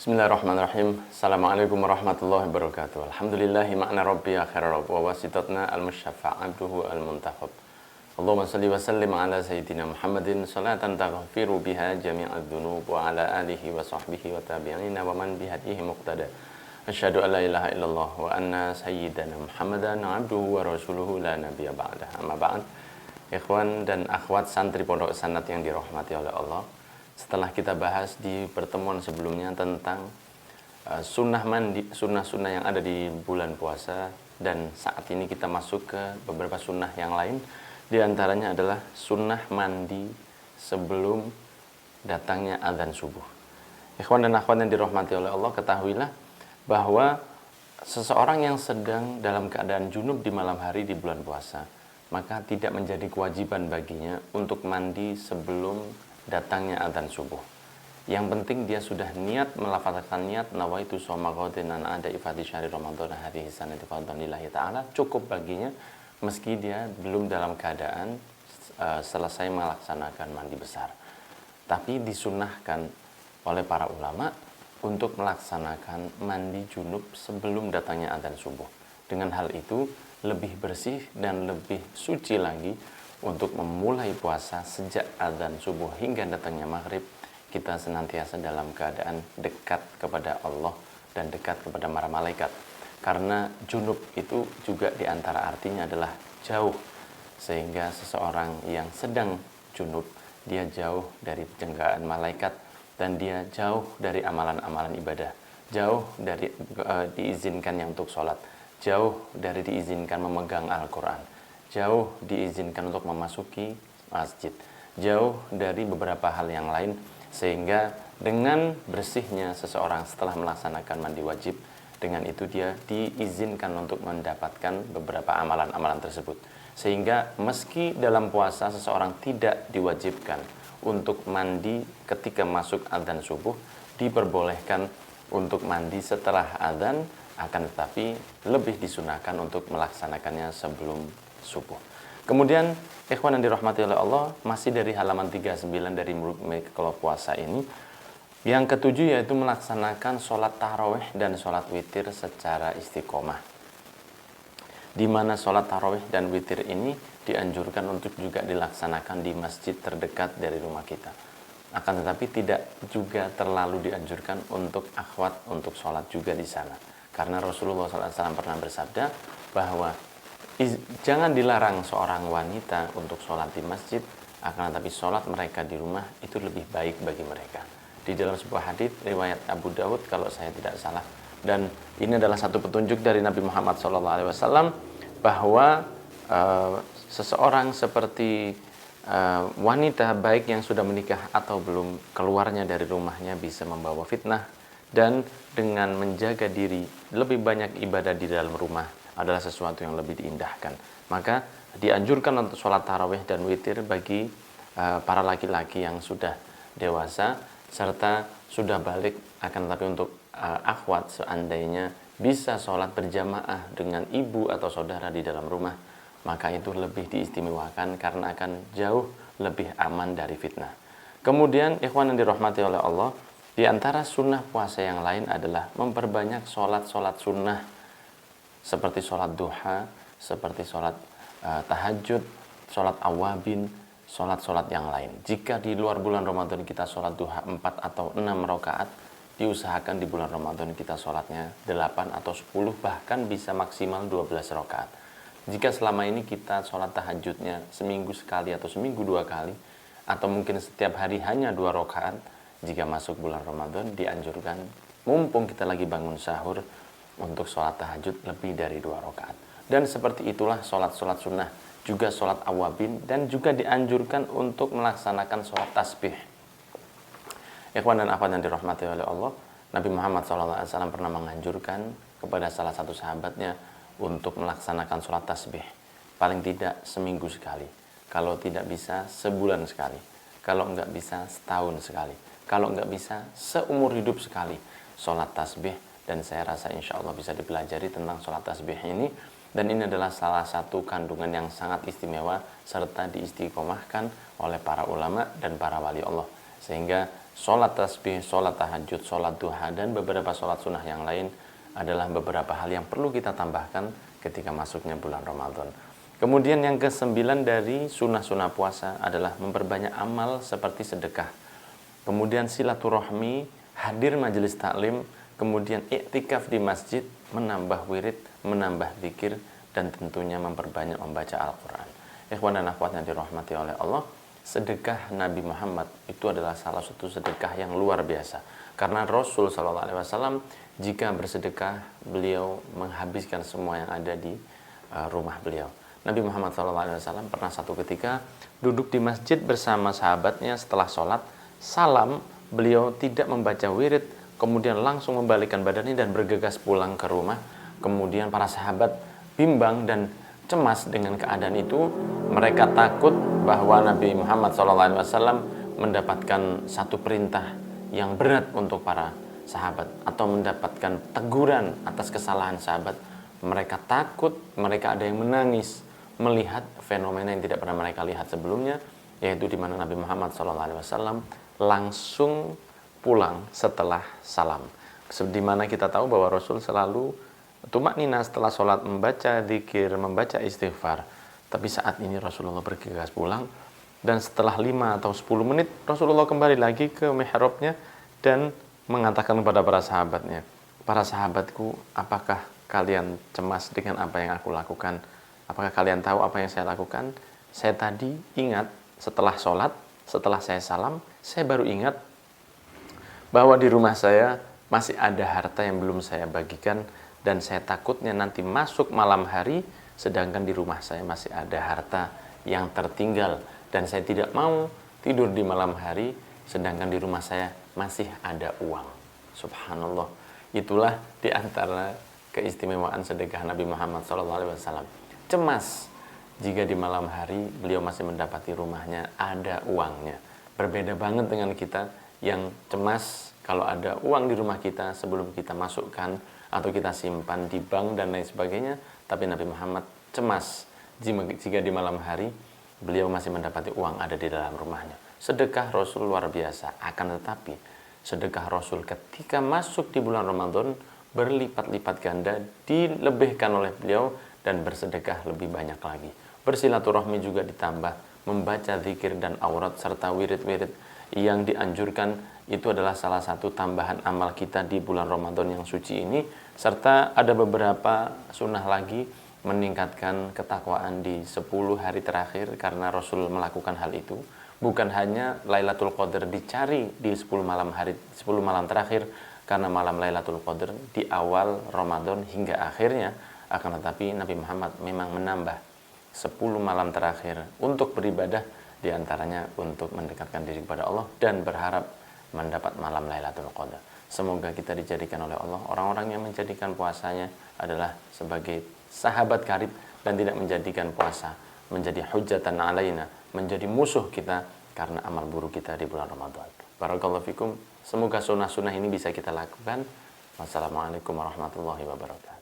Bismillahirrahmanirrahim. Assalamualaikum warahmatullahi wabarakatuh. Alhamdulillahi ma'na rabbi akhir rabb wa wasitatna al-musyaffa' abduhu al-muntakhab. Allahumma salli wa sallim ala sayyidina Muhammadin salatan taghfiru biha jami'ad dhunub wa ala alihi wa sahbihi wa tabi'ina wa man bihadihi muqtada. Asyhadu an la ilaha illallah wa anna sayyidana Muhammadan abduhu wa rasuluhu la nabiyya ba'dah. Amma ba'd. Ikhwan dan akhwat santri Pondok Sanad yang dirahmati oleh Allah. Setelah kita bahas di pertemuan sebelumnya tentang sunnah mandi, sunnah-sunnah yang ada di bulan puasa, dan saat ini kita masuk ke beberapa sunnah yang lain. Di antaranya adalah sunnah mandi sebelum datangnya azan subuh. Ikhwan dan akhwat yang dirahmati oleh Allah, ketahuilah bahwa seseorang yang sedang dalam keadaan junub di malam hari di bulan puasa, maka tidak menjadi kewajiban baginya untuk mandi sebelum datangnya adzan subuh. Yang penting dia sudah niat, melafazkan niat nawaitu shoma ghadin an ada ifati syahri ramadan hadhihi sanati fadlan lillahi ta'ala, cukup baginya meski dia belum dalam keadaan selesai melaksanakan mandi besar. Tapi disunahkan oleh para ulama untuk melaksanakan mandi junub sebelum datangnya adzan subuh. Dengan hal itu lebih bersih dan lebih suci lagi untuk memulai puasa sejak adzan subuh hingga datangnya maghrib. Kita senantiasa dalam keadaan dekat kepada Allah dan dekat kepada para malaikat. Karena junub itu juga diantara artinya adalah jauh. Sehingga seseorang yang sedang junub, dia jauh dari penjangkaan malaikat dan dia jauh dari amalan-amalan ibadah. Jauh dari diizinkannya untuk sholat. Jauh dari diizinkan memegang Al-Quran. Jauh diizinkan untuk memasuki masjid, jauh dari beberapa hal yang lain, sehingga dengan bersihnya seseorang setelah melaksanakan mandi wajib, dengan itu dia diizinkan untuk mendapatkan beberapa amalan-amalan tersebut. Sehingga meski dalam puasa seseorang tidak diwajibkan untuk mandi ketika masuk adzan subuh, diperbolehkan untuk mandi setelah adzan, akan tetapi lebih disunahkan untuk melaksanakannya sebelum subuh. Kemudian ikhwan yang dirahmati oleh Allah, masih dari halaman 39 dari kalau puasa ini, yang ketujuh yaitu melaksanakan sholat tarawih dan sholat witir secara istiqomah, di mana sholat tarawih dan witir ini dianjurkan untuk juga dilaksanakan di masjid terdekat dari rumah kita. Akan tetapi tidak juga terlalu dianjurkan untuk akhwat untuk sholat juga di sana, karena Rasulullah SAW pernah bersabda bahwa jangan dilarang seorang wanita untuk sholat di masjid, akan tetapi sholat mereka di rumah itu lebih baik bagi mereka. Di dalam sebuah hadits riwayat Abu Dawud kalau saya tidak salah, dan ini adalah satu petunjuk dari Nabi Muhammad SAW bahwa seseorang seperti wanita baik yang sudah menikah atau belum, keluarnya dari rumahnya bisa membawa fitnah, dan dengan menjaga diri lebih banyak ibadah di dalam rumah adalah sesuatu yang lebih diindahkan. Maka dianjurkan untuk sholat tarawih dan witir bagi para laki-laki yang sudah dewasa serta sudah balik. Akan tetapi untuk akhwat, seandainya bisa sholat berjamaah dengan ibu atau saudara di dalam rumah, maka itu lebih diistimewakan karena akan jauh lebih aman dari fitnah. Kemudian ikhwan yang dirahmati oleh Allah, di antara sunnah puasa yang lain adalah memperbanyak sholat-sholat sunnah seperti sholat duha, seperti sholat tahajud, sholat awabin, sholat-sholat yang lain. Jika di luar bulan Ramadan kita sholat duha 4 atau 6 rakaat, diusahakan di bulan Ramadan kita sholatnya 8 atau 10, bahkan bisa maksimal 12 rakaat. Jika selama ini kita sholat tahajudnya seminggu sekali atau seminggu 2 kali, atau mungkin setiap hari hanya 2 rakaat, jika masuk bulan Ramadan dianjurkan, mumpung kita lagi bangun sahur, untuk sholat tahajud lebih dari 2 rakaat. Dan seperti itulah sholat-sholat sunnah, juga sholat awabin, dan juga dianjurkan untuk melaksanakan sholat tasbih. Ikhwan dan akhwat yang dirahmati oleh Allah, Nabi Muhammad SAW pernah menganjurkan kepada salah satu sahabatnya untuk melaksanakan sholat tasbih paling tidak seminggu sekali, kalau tidak bisa sebulan sekali, kalau enggak bisa setahun sekali, kalau enggak bisa seumur hidup sekali sholat tasbih. Dan saya rasa insya Allah bisa dipelajari tentang sholat tasbih ini. Dan ini adalah salah satu kandungan yang sangat istimewa serta diistiqomahkan oleh para ulama dan para wali Allah. Sehingga sholat tasbih, sholat tahajud, sholat duha, dan beberapa sholat sunnah yang lain adalah beberapa hal yang perlu kita tambahkan ketika masuknya bulan Ramadan. Kemudian yang ke-9 dari sunnah-sunnah puasa adalah memperbanyak amal seperti sedekah. Kemudian silaturahmi, hadir majelis taklim, kemudian iktikaf di masjid, menambah wirid, menambah zikir, dan tentunya memperbanyak membaca Al-Quran. Ikhwan dan akhwat yang dirahmati oleh Allah, sedekah Nabi Muhammad itu adalah salah satu sedekah yang luar biasa. Karena Rasul SAW jika bersedekah, beliau menghabiskan semua yang ada di rumah beliau. Nabi Muhammad SAW pernah satu ketika duduk di masjid bersama sahabatnya setelah sholat, salam, beliau tidak membaca wirid, kemudian langsung membalikkan badannya dan bergegas pulang ke rumah. Kemudian para sahabat bimbang dan cemas dengan keadaan itu. Mereka takut bahwa Nabi Muhammad SAW mendapatkan satu perintah yang berat untuk para sahabat atau mendapatkan teguran atas kesalahan sahabat. Mereka takut, mereka ada yang menangis melihat fenomena yang tidak pernah mereka lihat sebelumnya, yaitu di mana Nabi Muhammad SAW langsung pulang setelah salam. Di mana kita tahu bahwa Rasul selalu tumak nina setelah sholat membaca zikir, membaca istighfar. Tapi saat ini Rasulullah bergegas pulang, dan setelah 5 atau 10 menit Rasulullah kembali lagi ke mihrabnya dan mengatakan kepada para sahabatnya, "Para sahabatku, apakah kalian cemas dengan apa yang aku lakukan? Apakah kalian tahu apa yang saya lakukan? Saya tadi ingat setelah sholat, setelah saya salam, saya baru ingat bahwa di rumah saya masih ada harta yang belum saya bagikan, dan saya takutnya nanti masuk malam hari sedangkan di rumah saya masih ada harta yang tertinggal, dan saya tidak mau tidur di malam hari sedangkan di rumah saya masih ada uang." Subhanallah. Itulah di antara keistimewaan sedekah Nabi Muhammad SAW. Cemas jika di malam hari beliau masih mendapati rumahnya ada uangnya. Berbeda banget dengan kita yang cemas kalau ada uang di rumah kita sebelum kita masukkan atau kita simpan di bank dan lain sebagainya. Tapi Nabi Muhammad cemas jika di malam hari beliau masih mendapati uang ada di dalam rumahnya. Sedekah Rasul luar biasa. Akan tetapi sedekah Rasul ketika masuk di bulan Ramadan berlipat-lipat ganda dilebihkan oleh beliau, dan bersedekah lebih banyak lagi. Bersilaturahmi juga ditambah, membaca zikir dan aurat serta wirid-wirid yang dianjurkan itu adalah salah satu tambahan amal kita di bulan Ramadan yang suci ini. Serta ada beberapa sunnah lagi meningkatkan ketakwaan di 10 hari terakhir, karena Rasul melakukan hal itu. Bukan hanya Lailatul Qadar dicari di 10 malam terakhir, karena malam Lailatul Qadar di awal Ramadan hingga akhirnya. Akan tetapi Nabi Muhammad memang menambah 10 malam terakhir untuk beribadah, diantaranya untuk mendekatkan diri kepada Allah dan berharap mendapat malam Lailatul Qadar. Semoga kita dijadikan oleh Allah orang-orang yang menjadikan puasanya adalah sebagai sahabat karib dan tidak menjadikan puasa menjadi hujatan alaina, menjadi musuh kita karena amal buruk kita di bulan Ramadan. Barakallahu fikum. Semoga sunnah-sunnah ini bisa kita lakukan. Wassalamualaikum warahmatullahi wabarakatuh.